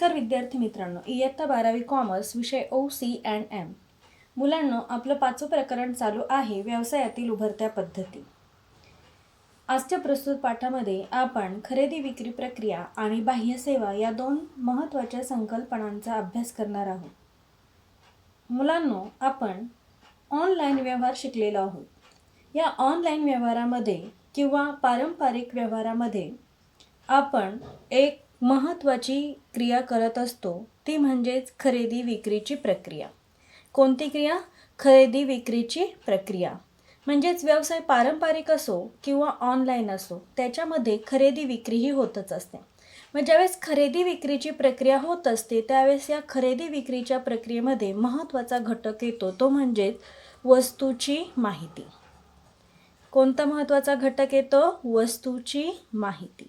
नमस्कार विद्यार्थी मित्रांनो, इयत्ता 12वी कॉमर्स विषय OC&M. मुलांनो, आपलं 5वं प्रकरण चालू आहे व्यवसायातील उभरत्या पद्धती. आजच्या प्रस्तुत पाठामध्ये आपण खरेदी विक्री प्रक्रिया आणि बाह्य सेवा या दोन महत्त्वाच्या संकल्पनांचा अभ्यास करणार आहोत. मुलांनो, आपण ऑनलाईन व्यवहार शिकलेलो आहोत. या ऑनलाईन व्यवहारामध्ये किंवा पारंपरिक व्यवहारामध्ये आपण एक महत्त्वाची क्रिया करत असतो, ती म्हणजेच खरेदी विक्रीची प्रक्रिया. कोणती क्रिया? खरेदी विक्रीची प्रक्रिया. म्हणजेच व्यवसाय पारंपरिक असो किंवा ऑनलाईन असो, त्याच्यामध्ये खरेदी विक्रीही होतच असते. मग ज्यावेळेस खरेदी विक्रीची प्रक्रिया होत असते त्यावेळेस या खरेदी विक्रीच्या प्रक्रियेमध्ये महत्त्वाचा घटक येतो, तो म्हणजेच वस्तूची माहिती. कोणता महत्त्वाचा घटक येतो? वस्तूची माहिती.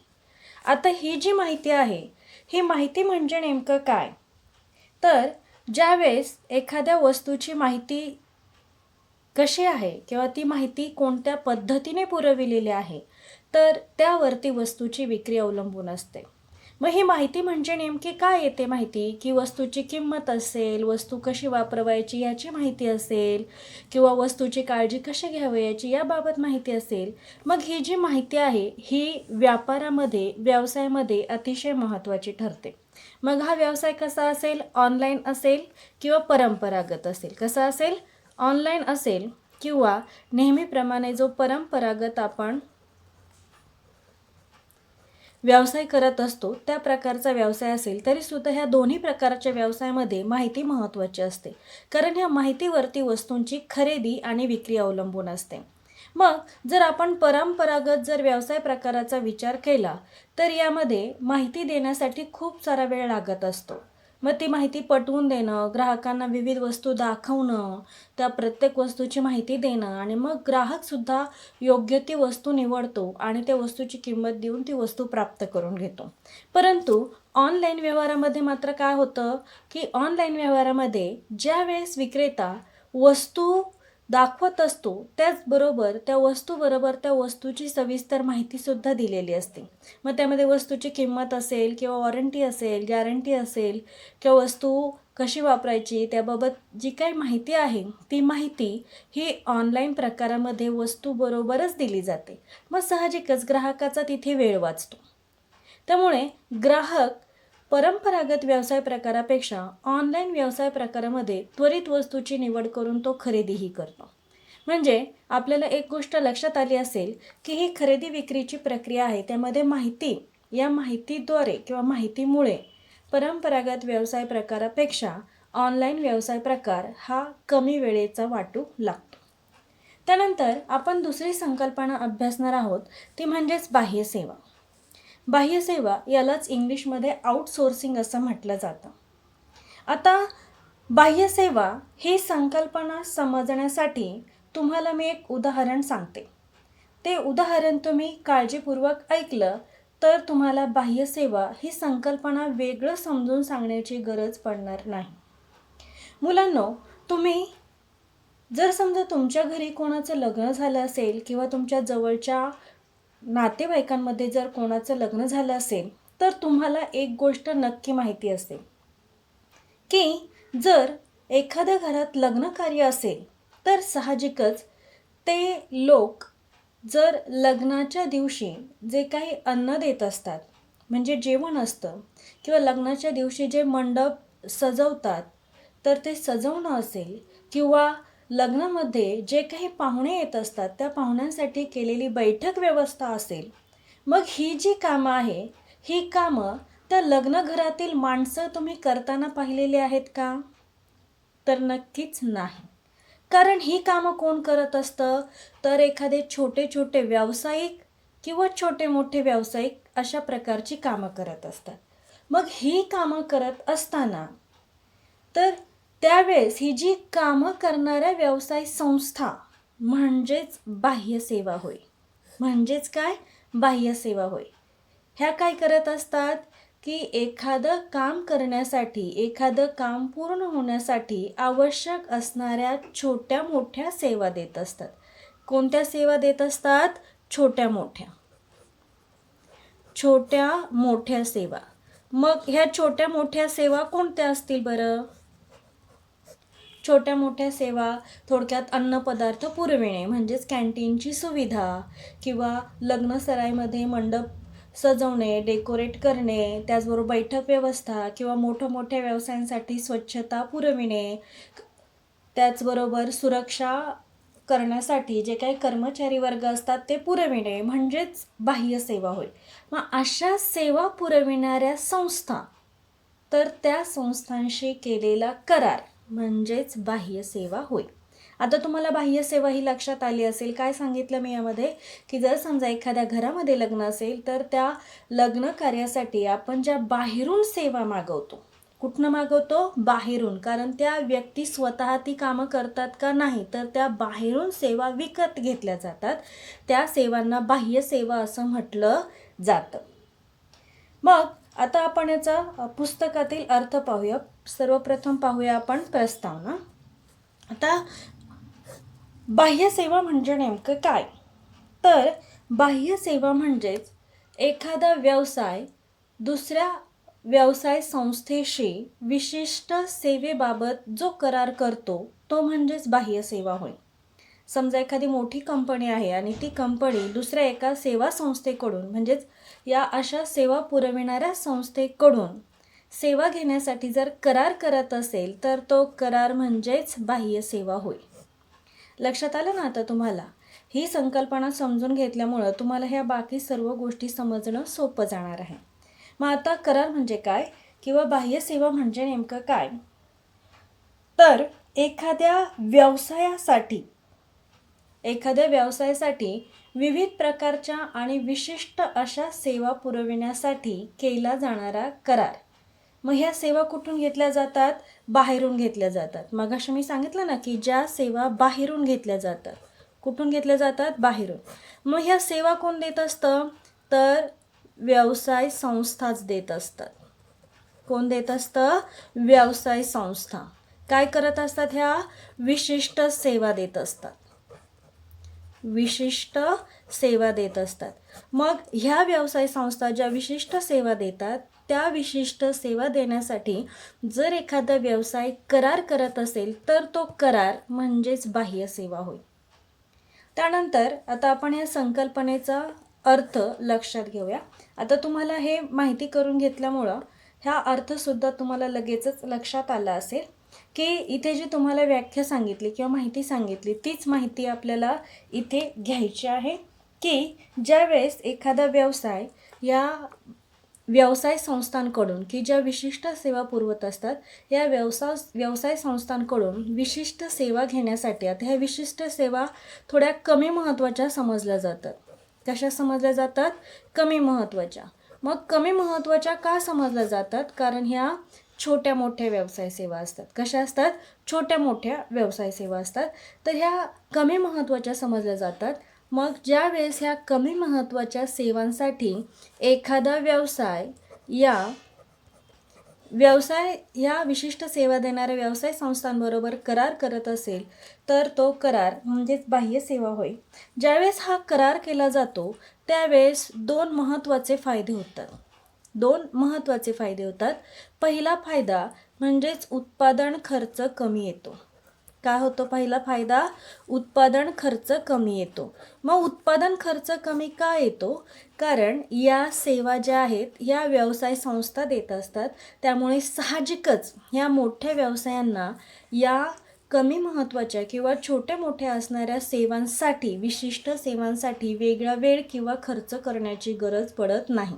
आता ही जी माहिती आहे, ही माहिती म्हणजे नेमकं काय? तर ज्यावेळेस एखाद्या वस्तूची माहिती कशी आहे किंवा ती माहिती कोणत्या पद्धतीने पुरविलेली आहे, तर त्यावरती वस्तूची विक्री अवलंबून असते. मग ही माहिती म्हणजे नेमकी काय येते माहिती? की वस्तूची किंमत असेल, वस्तू कशी वापरवायची याची माहिती असेल, किंवा वस्तूची काळजी कशी घ्यावी याची याबाबत माहिती असेल. मग ही जी माहिती आहे ही व्यापारामध्ये, व्यवसायामध्ये अतिशय महत्त्वाची ठरते. मग हा व्यवसाय कसा असेल? ऑनलाईन असेल किंवा परंपरागत असेल. कसा असेल? ऑनलाईन असेल किंवा नेहमीप्रमाणे जो परंपरागत आपण व्यवसाय करत असतो त्या प्रकारचा व्यवसाय असेल, तरीसुद्धा ह्या दोन्ही प्रकारच्या व्यवसायामध्ये माहिती महत्त्वाची असते. कारण ह्या माहितीवरती वस्तूंची खरेदी आणि विक्री अवलंबून असते. मग जर आपण परंपरागत व्यवसाय प्रकाराचा विचार केला तर यामध्ये माहिती देण्यासाठी खूप सारा वेळ लागत असतो. मग ती माहिती पटवून देणं, ग्राहकांना विविध वस्तू दाखवणं, त्या प्रत्येक वस्तूची माहिती देणं आणि मग ग्राहकसुद्धा योग्य ती वस्तू निवडतो आणि त्या वस्तूची किंमत देऊन ती वस्तू प्राप्त करून घेतो. परंतु ऑनलाईन व्यवहारामध्ये मात्र काय होतं की ऑनलाईन व्यवहारामध्ये ज्यावेळेस विक्रेता वस्तू दाखवत असतो त्याचबरोबर त्या वस्तूबरोबर त्या वस्तूची सविस्तर माहितीसुद्धा दिलेली असते. मग त्यामध्ये वस्तूची किंमत असेल किंवा वॉरंटी असेल, गॅरंटी असेल किंवा वस्तू कशी वापरायची त्याबाबत जी काही माहिती आहे ती माहिती ही ऑनलाईन प्रकारामध्ये वस्तूबरोबरच दिली जाते. मग साहजिकच ग्राहकाचा तिथे वेळ वाचतो. त्यामुळे ग्राहक परंपरागत व्यवसाय प्रकारापेक्षा ऑनलाईन व्यवसाय प्रकारामध्ये त्वरित वस्तूची निवड करून तो खरेदीही करतो. म्हणजे आपल्याला एक गोष्ट लक्षात आली असेल की ही खरेदी विक्रीची प्रक्रिया आहे, त्यामध्ये माहिती, या माहितीद्वारे किंवा माहितीमुळे परंपरागत व्यवसाय प्रकारापेक्षा ऑनलाईन व्यवसाय प्रकार हा कमी वेळेचा वाटू लागतो. त्यानंतर आपण दुसरी संकल्पना अभ्यासणार आहोत, ती म्हणजेच बाह्य सेवा. बाह्य सेवा यालाच इंग्लिशमध्ये आउटसोर्सिंग असं म्हटलं जातं. आता बाह्य सेवा ही संकल्पना समजण्यासाठी तुम्हाला मी एक उदाहरण सांगते. ते उदाहरण तुम्ही काळजीपूर्वक ऐकलं तर तुम्हाला बाह्य सेवा ही संकल्पना वेगळं समजून सांगण्याची गरज पडणार नाही. मुलांनो, तुम्ही जर समजा तुमच्या घरी कोणाचं लग्न झालं असेल किंवा तुमच्या जवळच्या नातेवाईकांमध्ये जर कोणाचं लग्न झालं असेल तर तुम्हाला एक गोष्ट नक्की माहिती असेल की जर एखाद्या घरात लग्न कार्य असेल तर साहजिकच ते लोक जर लग्नाच्या दिवशी जे काही अन्न देत असतात, म्हणजे जेवण असतं, किंवा लग्नाच्या दिवशी जे मंडप सजवतात तर ते सजवणं असेल, किंवा लग्नामध्ये जे काही पाहुणे येत असतात त्या पाहुण्यांसाठी केलेली बैठक व्यवस्था असेल, मग ही जी कामं आहे ही कामं त्या लग्नघरातील माणसं तुम्ही करताना पाहिलेली आहेत का? तर नक्कीच नाही. कारण ही कामं कोण करत असतं? तर एखादे छोटे छोटे व्यावसायिक किंवा छोटे मोठे व्यावसायिक अशा प्रकारची कामं करत असतात. मग ही कामं करत असताना तर त्यावेळेस ही जी कामं करणाऱ्या व्यवसाय संस्था म्हणजेच बाह्य सेवा होय. म्हणजेच काय? बाह्य सेवा होय. ह्या काय करत असतात की एखादं काम करण्यासाठी, एखादं काम पूर्ण होण्यासाठी आवश्यक असणाऱ्या छोट्या मोठ्या सेवा देत असतात. कोणत्या सेवा देत असतात? छोट्या मोठ्या सेवा. मग ह्या छोट्या मोठ्या सेवा कोणत्या असतील बरं? छोट्या मोठ्या सेवा थोडक्यात अन्नपदार्थ पुरविणे म्हणजेच कॅन्टीनची सुविधा, किंवा लग्नसराईमध्ये मंडप सजवणे, डेकोरेट करणे, त्याचबरोबर बैठक व्यवस्था किंवा मोठ्या व्यवसायांसाठी स्वच्छता पुरविणे, त्याचबरोबर सुरक्षा करण्यासाठी जे काही कर्मचारी वर्ग असतात ते पुरविणे म्हणजेच बाह्य सेवा होय. मग अशा सेवा पुरविणाऱ्या संस्था, तर त्या संस्थांशी केलेला करार म्हणजेच बाह्य सेवा होय. आता तुम्हाला बाह्य सेवा ही लक्षात आली असेल. काय सांगितलं मी यामध्ये, की जर समजा एखाद्या घरामध्ये लग्न असेल तर त्या लग्न कार्यासाठी आपण ज्या बाहेरून सेवा मागवतो, कुठनं मागवतो? बाहेरून. कारण त्या व्यक्ती स्वतः ती कामं करतात का? नाही, तर त्या बाहेरून सेवा विकत घेतल्या जातात. त्या सेवांना बाह्य सेवा असं म्हटलं जातं. मग आता आपण याचा पुस्तकातील अर्थ पाहूया. सर्वप्रथम पाहूया आपण प्रस्तावना. आता बाह्य सेवा म्हणजे नेमकं काय? तर बाह्य सेवा म्हणजेच एखादा व्यवसाय दुसऱ्या व्यवसाय संस्थेशी विशिष्ट सेवेबाबत जो करार करतो तो म्हणजेच बाह्य सेवा होय. समजा एखादी मोठी कंपनी आहे आणि ती कंपनी दुसऱ्या एका सेवा संस्थेकडून म्हणजेच या अशा सेवा पुरविणाऱ्या संस्थेकडून सेवा घेण्यासाठी जर करार करत असेल तर तो करार म्हणजेच बाह्य सेवा होय. लक्षात आलं ना आता तुम्हाला? ही संकल्पना समजून घेतल्यामुळं तुम्हाला ह्या बाकी सर्व गोष्टी समजणं सोपं जाणार आहे. मग आता करार म्हणजे काय किंवा बाह्य सेवा म्हणजे नेमकं काय? तर एखाद्या व्यवसायासाठी विविध प्रकारच्या आणि विशिष्ट अशा सेवा पुरविण्यासाठी केला जाणारा करार. मग ह्या सेवा कुठून घेतल्या जातात? बाहेरून घेतल्या जातात. मगाशी मी सांगितलं ना की ज्या सेवा बाहेरून घेतल्या जातात. कुठून घेतल्या जातात? बाहेरून. मग ह्या सेवा कोण देत असतं? तर व्यवसाय संस्थाच देत असतात. कोण देत असतं? व्यवसाय संस्था. काय करत असतात? ह्या विशिष्ट सेवा देत असतात. विशिष्ट सेवा देत असतात. मग ह्या व्यवसाय संस्था ज्या विशिष्ट सेवा देतात त्या विशिष्ट सेवा देण्यासाठी जर एखादा व्यवसाय करार करत असेल तर तो करार म्हणजेच बाह्य सेवा होय. त्यानंतर आता आपण या संकल्पनेचा अर्थ लक्षात घेऊया. आता तुम्हाला हे माहिती करून घेतल्यामुळं ह्या अर्थसुद्धा तुम्हाला लगेचच लक्षात आला असेल की इथे जी तुम्हाला व्याख्या सांगितली किंवा माहिती सांगितली तीच माहिती आपल्याला इथे घ्यायची आहे. की ज्यावेळेस एखादा व्यवसाय या व्यवसाय संस्थांकडून की ज्या विशिष्ट सेवा पुरवत असतात या व्यवसाय संस्थांकडून विशिष्ट सेवा घेण्यासाठी, आता ह्या विशिष्ट सेवा थोड्या कमी महत्त्वाच्या समजल्या जातात. कशा समजल्या जातात? कमी महत्त्वाच्या. मग कमी महत्त्वाच्या का समजल्या जातात? कारण ह्या छोट्या मोठ्या व्यवसाय सेवा असतात. कशा असतात? छोट्या मोठ्या व्यवसाय सेवा असतात. तर ह्या कमी महत्त्वाच्या समजल्या जातात. मग ज्या वेळेस ह्या कमी महत्त्वाच्या सेवांसाठी एखादा व्यवसाय या विशिष्ट सेवा देणाऱ्या व्यवसाय संस्थांबरोबर करार करत असेल तर तो करार म्हणजेच बाह्य सेवा होय. ज्यावेळेस हा करार केला जातो त्यावेळेस दोन महत्त्वाचे फायदे होतात. पहिला फायदा म्हणजेच उत्पादन खर्च कमी येतो. काय होतो पहिला फायदा? उत्पादन खर्च कमी येतो. मग उत्पादन खर्च कमी का येतो? कारण या सेवा ज्या आहेत या व्यवसाय संस्था देत असतात. त्यामुळे साहजिकच ह्या मोठ्या व्यवसायांना या कमी महत्त्वाच्या किंवा छोट्या मोठ्या असणाऱ्या सेवांसाठी, विशिष्ट सेवांसाठी वेगळा वेळ किंवा खर्च करण्याची गरज पडत नाही.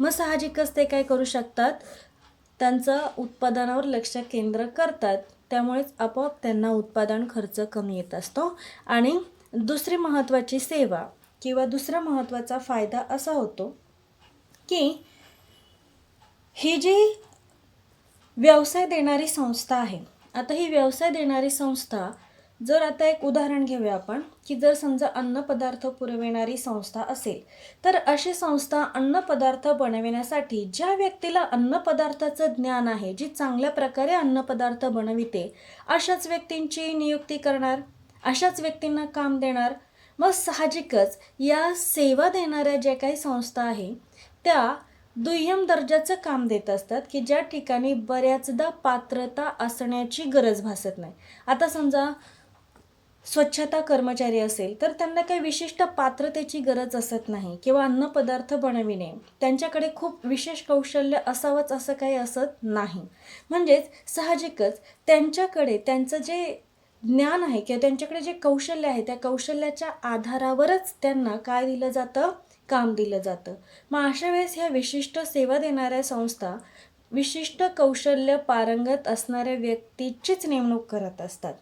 मग साहजिकच ते काय करू शकतात? त्यांचं उत्पादनावर लक्ष केंद्र करतात. त्यामुळेच आपोआप त्यांना उत्पादन खर्च कमी येत असतो. आणि दुसरी महत्त्वाची सेवा किंवा दुसरा महत्त्वाचा फायदा असा होतो की ही जी व्यवसाय देणारी संस्था आहे, आता ही व्यवसाय देणारी संस्था जर आता एक उदाहरण घेऊया आपण की जर समजा अन्नपदार्थ पुरविणारी संस्था असेल तर अशी संस्था अन्नपदार्थ बनविण्यासाठी ज्या व्यक्तीला अन्नपदार्थाचं ज्ञान आहे, जी चांगल्या प्रकारे अन्नपदार्थ बनविते अशाच व्यक्तींची नियुक्ती करणार, अशाच व्यक्तींना काम देणार. मग साहजिकच या सेवा देणाऱ्या ज्या काही संस्था आहे त्या दुय्यम दर्जाचं काम देत असतात, की ज्या ठिकाणी बऱ्याचदा पात्रता असण्याची गरज भासत नाही. आता समजा स्वच्छता कर्मचारी असेल तर त्यांना काही विशिष्ट पात्रतेची गरज असत नाही किंवा अन्नपदार्थ बनविणे त्यांच्याकडे खूप विशेष कौशल्य असावंच असं काही असत नाही. म्हणजेच साहजिकच त्यांच्याकडे त्यांचं जे ज्ञान आहे किंवा त्यांच्याकडे जे कौशल्य आहे त्या कौशल्याच्या आधारावरच त्यांना काय दिलं जातं, काम दिलं जातं. मग अशा वेळेस ह्या विशिष्ट सेवा देणाऱ्या संस्था विशिष्ट कौशल्य पारंगत असणाऱ्या व्यक्तीचीच नेमणूक करत असतात.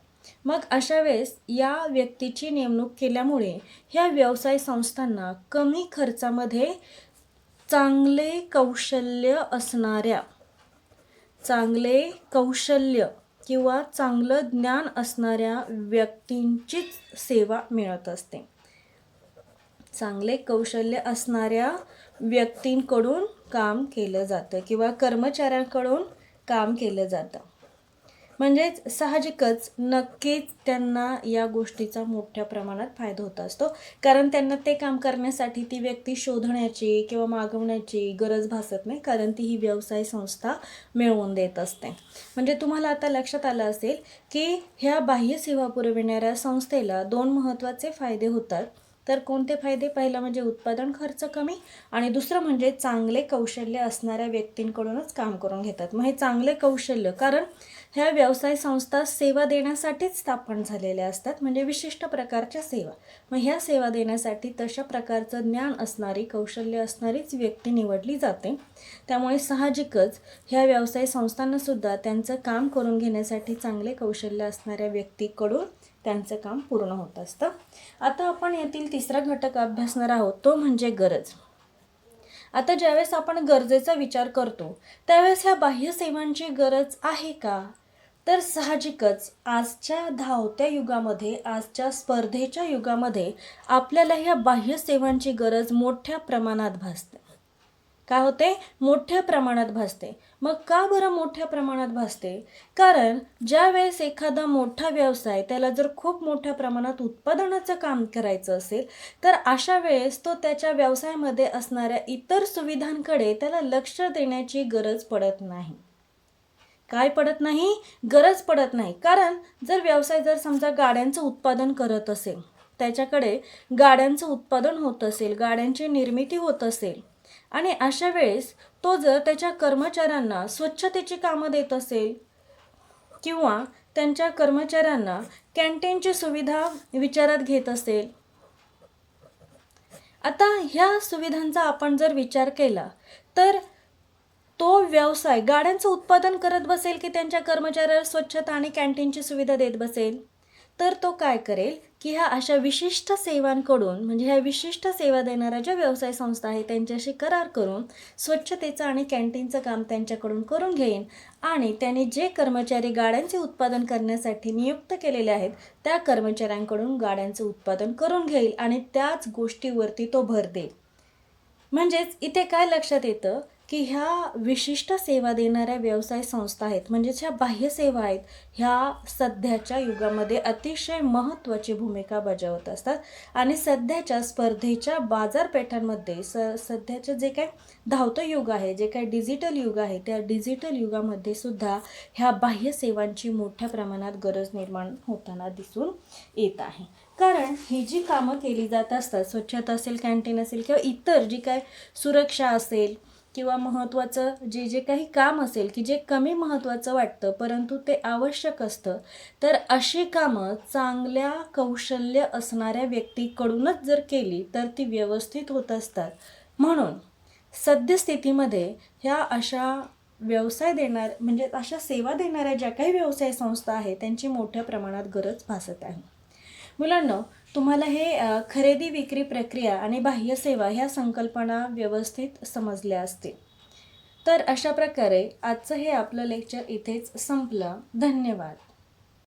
मग अशा वेळेस या व्यक्तीची नेमणूक केल्यामुळे ह्या व्यवसाय संस्थांना कमी खर्चामध्ये चांगले कौशल्य असणाऱ्या चांगले कौशल्य किंवा चांगलं ज्ञान असणाऱ्या व्यक्तींचीच सेवा मिळत असते. चांगले कौशल्य असणाऱ्या व्यक्तींकडून काम केलं जातं किंवा कर्मचाऱ्यांकडून काम केलं जातं. म्हणजेच साहजिकच नक्कीच त्यांना या गोष्टीचा मोठ्या प्रमाणात फायदा होत असतो, कारण त्यांना ते काम करण्यासाठी ती व्यक्ती शोधण्याची किंवा मागवण्याची गरज भासत नाही, कारण ती ही व्यवसाय संस्था मिळवून देत असते. म्हणजे तुम्हाला आता लक्षात आलं असेल की ह्या बाह्य सेवा पुरविणाऱ्या संस्थेला 2 महत्त्वाचे फायदे होतात. तर कोणते फायदे? पहिला म्हणजे उत्पादन खर्च कमी आणि दुसरं म्हणजे चांगले कौशल्य असणाऱ्या व्यक्तींकडूनच काम करून घेतात. मग हे चांगले कौशल्य, कारण ह्या व्यवसाय संस्था सेवा देण्यासाठीच स्थापन झालेल्या असतात, म्हणजे विशिष्ट प्रकारच्या सेवा. मग ह्या सेवा देण्यासाठी तशा प्रकारचं ज्ञान असणारी कौशल्य असणारीच व्यक्ती निवडली जाते. त्यामुळे साहजिकच ह्या व्यवसाय संस्थांनासुद्धा त्यांचं काम करून घेण्यासाठी चांगले कौशल्य असणाऱ्या व्यक्तीकडून त्यांचं काम पूर्ण होत असतं. आता आपण यातील तिसरा घटक अभ्यासणार आहोत, तो म्हणजे गरज. आता ज्यावेळेस आपण गरजेचा विचार करतो त्यावेळेस ह्या बाह्य सेवांची गरज आहे का? तर साहजिकच आजच्या धावत्या युगामध्ये, आजच्या स्पर्धेच्या युगामध्ये आपल्याला ह्या बाह्य सेवांची गरज मोठ्या प्रमाणात भासते. काय होते? मोठ्या प्रमाणात भासते. मग का बरं मोठ्या प्रमाणात भासते? कारण ज्या वेळेस एखादा मोठा व्यवसाय त्याला जर खूप मोठ्या प्रमाणात उत्पादनाचं काम करायचं असेल तर अशा वेळेस तो त्याच्या व्यवसायामध्ये असणाऱ्या इतर सुविधांकडे त्याला लक्ष देण्याची गरज पडत नाही. काय पडत नाही? गरज पडत नाही. कारण जर व्यवसाय जर समजा गाड्यांचं उत्पादन करत असेल, त्याच्याकडे गाड्यांचं उत्पादन होत असेल, गाड्यांची निर्मिती होत असेल आणि अशा वेळेस तो जर त्याच्या कर्मचाऱ्यांना स्वच्छतेची कामं देत असेल किंवा त्यांच्या कर्मचाऱ्यांना कॅन्टीनची सुविधा विचारात घेत असेल, आता ह्या सुविधांचा आपण जर विचार केला तर तो व्यवसाय गाड्यांचं उत्पादन करत बसेल की त्यांच्या कर्मचाऱ्याला स्वच्छता आणि कॅन्टीनची सुविधा देत बसेल? तर तो काय करेल की ह्या अशा विशिष्ट सेवांकडून, म्हणजे ह्या विशिष्ट सेवा देणाऱ्या ज्या व्यवसाय संस्था आहेत त्यांच्याशी करार करून स्वच्छतेचं आणि कॅन्टीनचं काम त्यांच्याकडून करून घेईन आणि त्यांनी जे कर्मचारी गाड्यांचे उत्पादन करण्यासाठी नियुक्त केलेले आहेत त्या कर्मचाऱ्यांकडून गाड्यांचं उत्पादन करून घेईल आणि त्याच गोष्टीवरती तो भर देईल. म्हणजेच इथे काय लक्षात येतं की ह्या विशिष्ट सेवा देणाऱ्या व्यवसाय संस्था आहेत, म्हणजेच ह्या बाह्य सेवा आहेत, ह्या सध्याच्या युगामध्ये अतिशय महत्त्वाची भूमिका बजावत असतात आणि सध्याच्या स्पर्धेच्या बाजारपेठांमध्ये सध्याचं जे काय धावतं युग आहे, जे काय डिजिटल युग आहे, त्या डिजिटल युगामध्ये सुद्धा ह्या बाह्य सेवांची मोठ्या प्रमाणात गरज निर्माण होताना दिसून येत आहे. कारण ही जी कामं केली जात असतात, स्वच्छता असेल, कॅन्टीन असेल किंवा इतर जी काय सुरक्षा असेल किंवा महत्त्वाचं जे जे काही काम असेल की जे कमी महत्त्वाचं वाटतं परंतु ते आवश्यक असतं, तर अशी कामं चांगल्या कौशल्य असणाऱ्या व्यक्तीकडूनच जर केली तर ती व्यवस्थित होत असतात. म्हणून सद्यस्थितीमध्ये ह्या अशा व्यवसाय देणार, म्हणजे अशा सेवा देणाऱ्या ज्या काही व्यवसाय संस्था आहेत त्यांची मोठ्या प्रमाणात गरज भासत आहे. मुलांनो, तुम्हाला हे खरेदी विक्री प्रक्रिया आणि बाह्य सेवा ह्या संकल्पना व्यवस्थित समजल्या असतील. तर अशा प्रकारे आजचं हे आपलं लेक्चर इथेच संपलं. धन्यवाद.